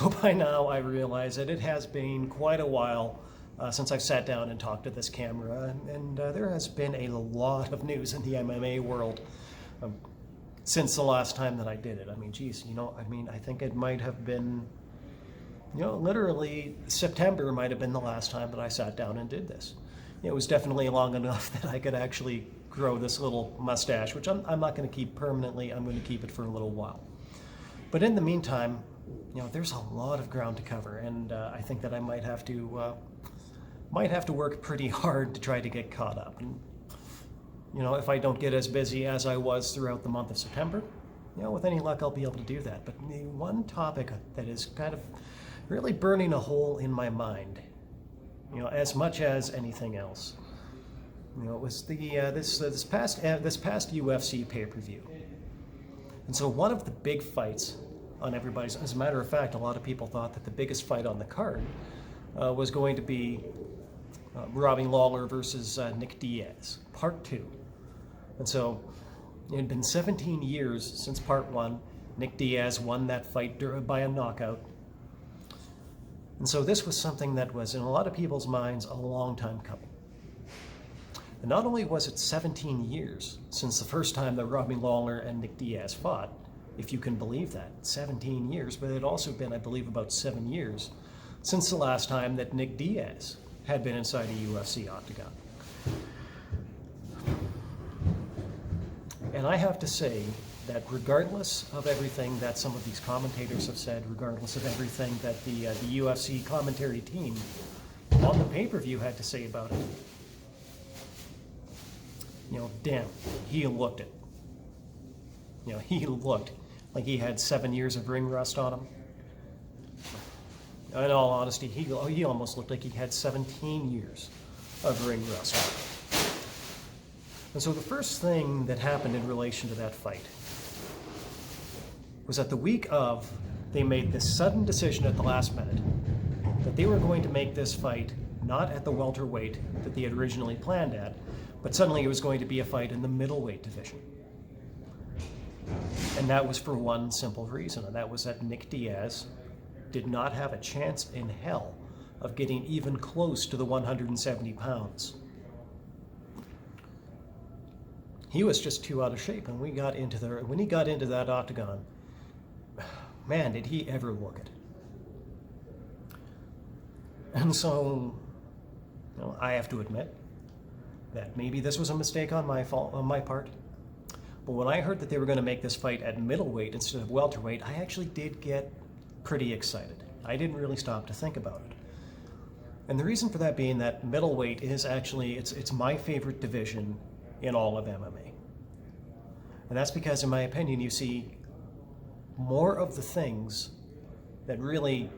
So by now I realize that it has been quite a while since I've sat down and talked to this camera, and there has been a lot of news in the MMA world since the last time that I did it. I mean, geez, I think it might have been, literally September might have been the last time that I sat down and did this. It was definitely long enough that I could actually grow this little mustache, which I'm not going to keep permanently. I'm going to keep it for a little while. But in the meantime, there's a lot of ground to cover, and I think that I might have to work pretty hard to try to get caught up. And if I don't get as busy as I was throughout the month of September, with any luck, I'll be able to do that. But the one topic that is kind of really burning a hole in my mind, as much as anything else, it was this past UFC pay-per-view. And so one of the big fights on everybody's, as a matter of fact, a lot of people thought that the biggest fight on the card was going to be Robbie Lawler versus Nick Diaz, part 2. And so it had been 17 years since part 1. Nick Diaz won that fight by a knockout. And so this was something that was, in a lot of people's minds, a long time coming. And not only was it 17 years since the first time that Robbie Lawler and Nick Diaz fought, if you can believe that, 17 years, but it had also been, I believe, about 7 years since the last time that Nick Diaz had been inside a UFC octagon. And I have to say that regardless of everything that some of these commentators have said, regardless of everything that the UFC commentary team on the pay-per-view had to say about it, damn, he looked it. He looked like he had 7 years of ring rust on him. In all honesty, he almost looked like he had 17 years of ring rust on him. And so the first thing that happened in relation to that fight was that the week of, they made this sudden decision at the last minute that they were going to make this fight not at the welterweight that they had originally planned at, but suddenly it was going to be a fight in the middleweight division. And that was for one simple reason, and that was that Nick Diaz did not have a chance in hell of getting even close to the 170 pounds. He was just too out of shape, and when he got into that octagon, man, did he ever look it. And so, I have to admit that maybe this was a mistake on my part. But when I heard that they were going to make this fight at middleweight instead of welterweight, I actually did get pretty excited. I didn't really stop to think about it. And the reason for that being that middleweight is actually, it's my favorite division in all of MMA. And that's because, in my opinion, you see more of the things that really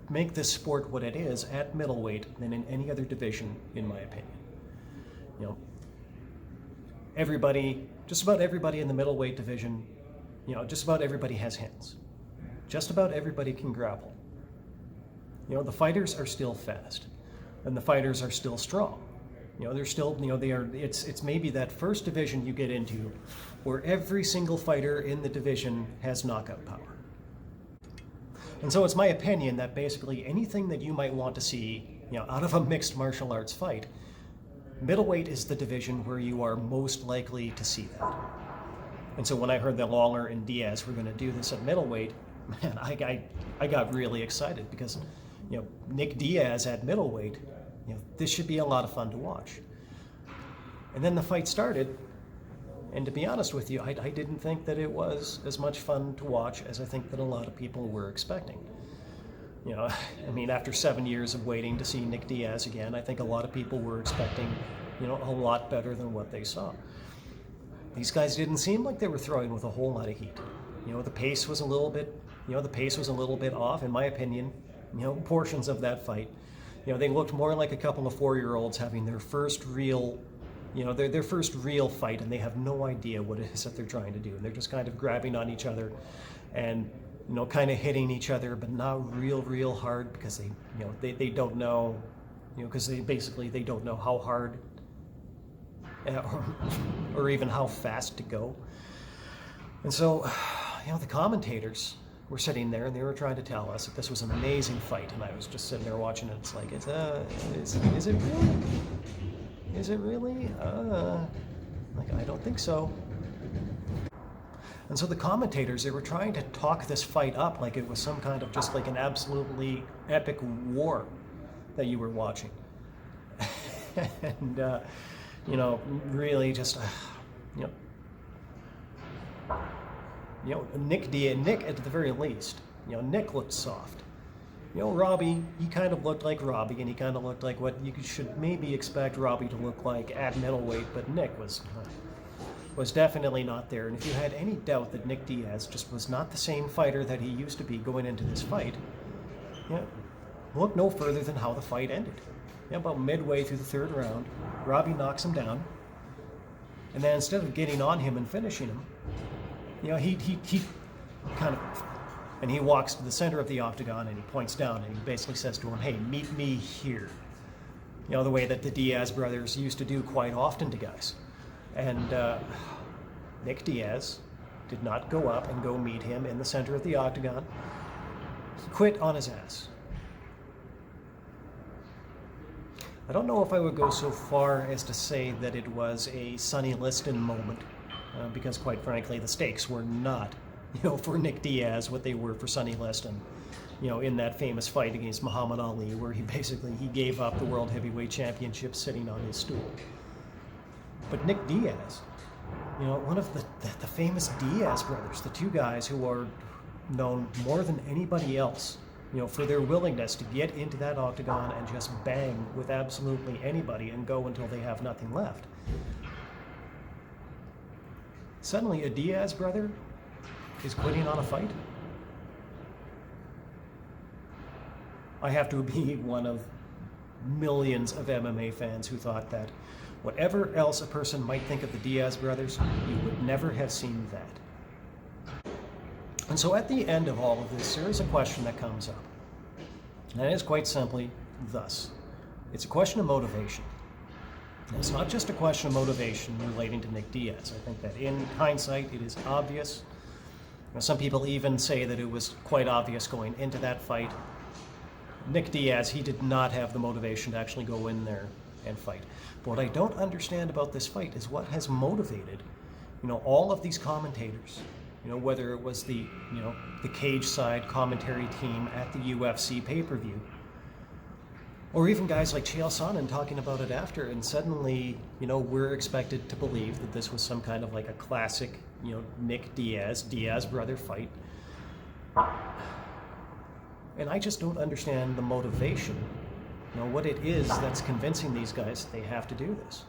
make this sport what it is at middleweight than in any other division, in my opinion. Just about everybody in the middleweight division, just about everybody has hands. Just about everybody can grapple. The fighters are still fast, and the fighters are still strong. They're still, it's maybe that first division you get into where every single fighter in the division has knockout power. And so it's my opinion that basically anything that you might want to see, out of a mixed martial arts fight, middleweight is the division where you are most likely to see that. And so when I heard that Lawler and Diaz were going to do this at middleweight, man, I got really excited because, Nick Diaz at middleweight, this should be a lot of fun to watch. And then the fight started, and to be honest with you, I didn't think that it was as much fun to watch as I think that a lot of people were expecting. After 7 years of waiting to see Nick Diaz again, I think a lot of people were expecting, a lot better than what they saw. These guys didn't seem like they were throwing with a whole lot of heat. The pace was a little bit off, in my opinion. Portions of that fight, they looked more like a couple of 4-year-olds having their first real, their first real fight, and they have no idea what it is that they're trying to do. And they're just kind of grabbing on each other and, kind of hitting each other, but not real hard because they don't know, because they don't know how hard or even how fast to go. And so, the commentators, were sitting there and they were trying to tell us that this was an amazing fight, and I was just sitting there watching it. It's like, is it really? Is it really? Like, I don't think so. And so the commentators, they were trying to talk this fight up like it was some kind of just like an absolutely epic war that you were watching. And, you know, really just, you know, Nick at the very least, you know, Nick looked soft. You know, Robbie, he kind of looked like Robbie, and he kind of looked like what you should maybe expect Robbie to look like at middleweight, but Nick was definitely not there. And if you had any doubt that Nick Diaz just was not the same fighter that he used to be going into this fight, you know, look no further than how the fight ended. You know, about midway through the third round, Robbie knocks him down, and then instead of getting on him and finishing him, you know, he kind of, and he walks to the center of the octagon and he points down and he basically says to him, hey, meet me here. You know, the way that the Diaz brothers used to do quite often to guys. And Nick Diaz did not go up and go meet him in the center of the octagon. He quit on his ass. I don't know if I would go so far as to say that it was a Sonny Liston moment, because quite frankly, the stakes were not, you know, for Nick Diaz what they were for Sonny Liston, you know, in that famous fight against Muhammad Ali, where he gave up the World Heavyweight Championship sitting on his stool. But Nick Diaz, you know, one of the famous Diaz brothers, the two guys who are known more than anybody else, you know, for their willingness to get into that octagon and just bang with absolutely anybody and go until they have nothing left. Suddenly, a Diaz brother is quitting on a fight? I have to be one of millions of MMA fans who thought that whatever else a person might think of the Diaz brothers, you would never have seen that. And so at the end of all of this, there is a question that comes up. And it is quite simply thus. It's a question of motivation. And it's not just a question of motivation relating to Nick Diaz. I think that in hindsight, it is obvious. You know, some people even say that it was quite obvious going into that fight. Nick Diaz, he did not have the motivation to actually go in there and fight. But what I don't understand about this fight is what has motivated, you know, all of these commentators. You know, whether it was the cage side commentary team at the UFC pay-per-view, or even guys like Chael Sonnen talking about it after, and suddenly, you know, we're expected to believe that this was some kind of like a classic, you know, Nick Diaz brother fight. And I just don't understand the motivation, you know, what it is that's convincing these guys that they have to do this.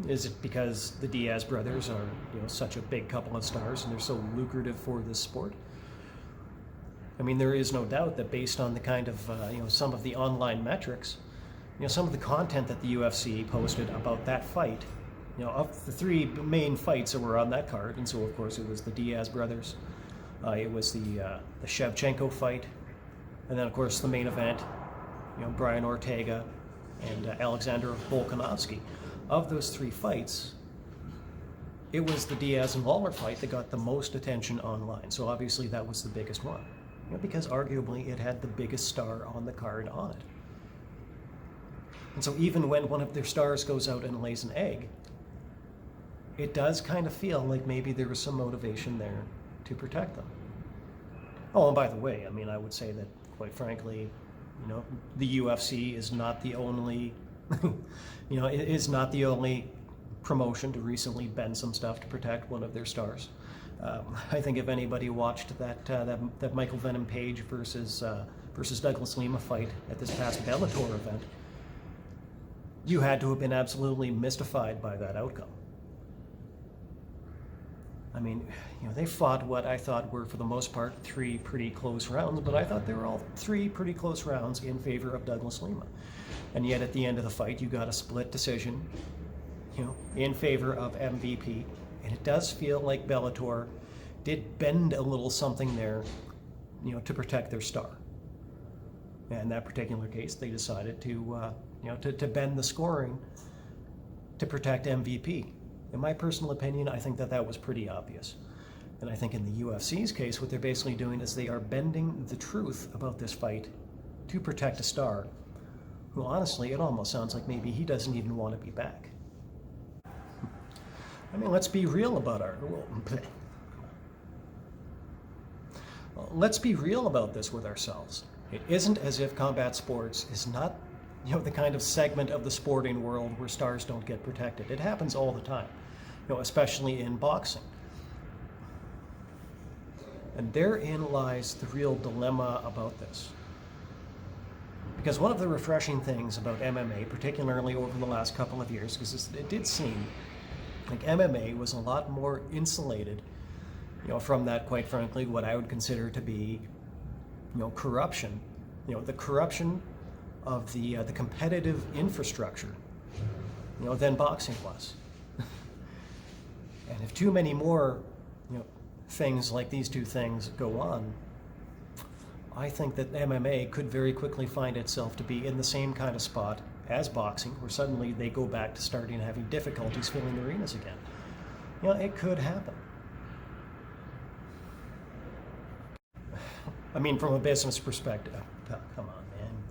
Is it because the Diaz brothers are, you know, such a big couple of stars and they're so lucrative for this sport? I mean, there is no doubt that based on the kind of, you know, some of the online metrics, you know, some of the content that the UFC posted about that fight, you know, of the three main fights that were on that card, and so of course it was the Diaz brothers, it was the Shevchenko fight, and then of course the main event, you know, Brian Ortega and Alexander Volkanovski. Of those three fights, it was the Diaz and Lawler fight that got the most attention online. So obviously that was the biggest one, you know, because arguably it had the biggest star on the card on it. And so even when one of their stars goes out and lays an egg, it does kind of feel like maybe there was some motivation there to protect them. Oh, and by the way, I mean, I would say that, quite frankly, you know, the UFC is not the only you know, it is not the only promotion to recently bend some stuff to protect one of their stars. I think if anybody watched that Michael Venom Page versus Douglas Lima fight at this past Bellator event, you had to have been absolutely mystified by that outcome. I mean, you know, they fought what I thought were, for the most part, three pretty close rounds, but I thought they were all three pretty close rounds in favor of Douglas Lima. And yet at the end of the fight, you got a split decision, you know, in favor of MVP. And it does feel like Bellator did bend a little something there, you know, to protect their star. And in that particular case, they decided to, you know, to bend the scoring to protect MVP. In my personal opinion, I think that was pretty obvious. And I think in the UFC's case, what they're basically doing is they are bending the truth about this fight to protect a star who, honestly, it almost sounds like maybe he doesn't even want to be back. I mean, let's be real about let's be real about this with ourselves. It isn't as if combat sports is not, the kind of segment of the sporting world where stars don't get protected. It happens all the time, especially in boxing. And therein lies the real dilemma about this. Because one of the refreshing things about MMA, particularly over the last couple of years, because it did seem like MMA was a lot more insulated, from that, quite frankly, what I would consider to be, corruption, the corruption of the competitive infrastructure, than boxing was. And if too many more, things like these two things go on, I think that MMA could very quickly find itself to be in the same kind of spot as boxing, where suddenly they go back to starting having difficulties filling arenas again. It could happen. I mean, from a business perspective, come on, man.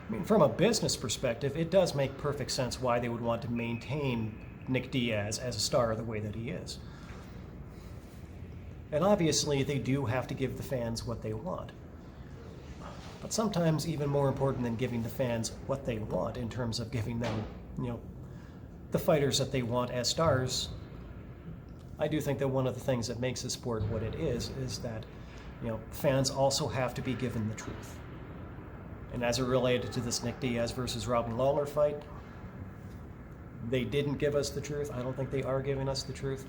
I mean, from a business perspective, it does make perfect sense why they would want to maintain Nick Diaz as a star the way that he is. And obviously, they do have to give the fans what they want. But sometimes even more important than giving the fans what they want in terms of giving them, the fighters that they want as stars, I do think that one of the things that makes the sport what it is that, fans also have to be given the truth. And as it related to this Nick Diaz versus Robbie Lawler fight, they didn't give us the truth. I don't think they are giving us the truth.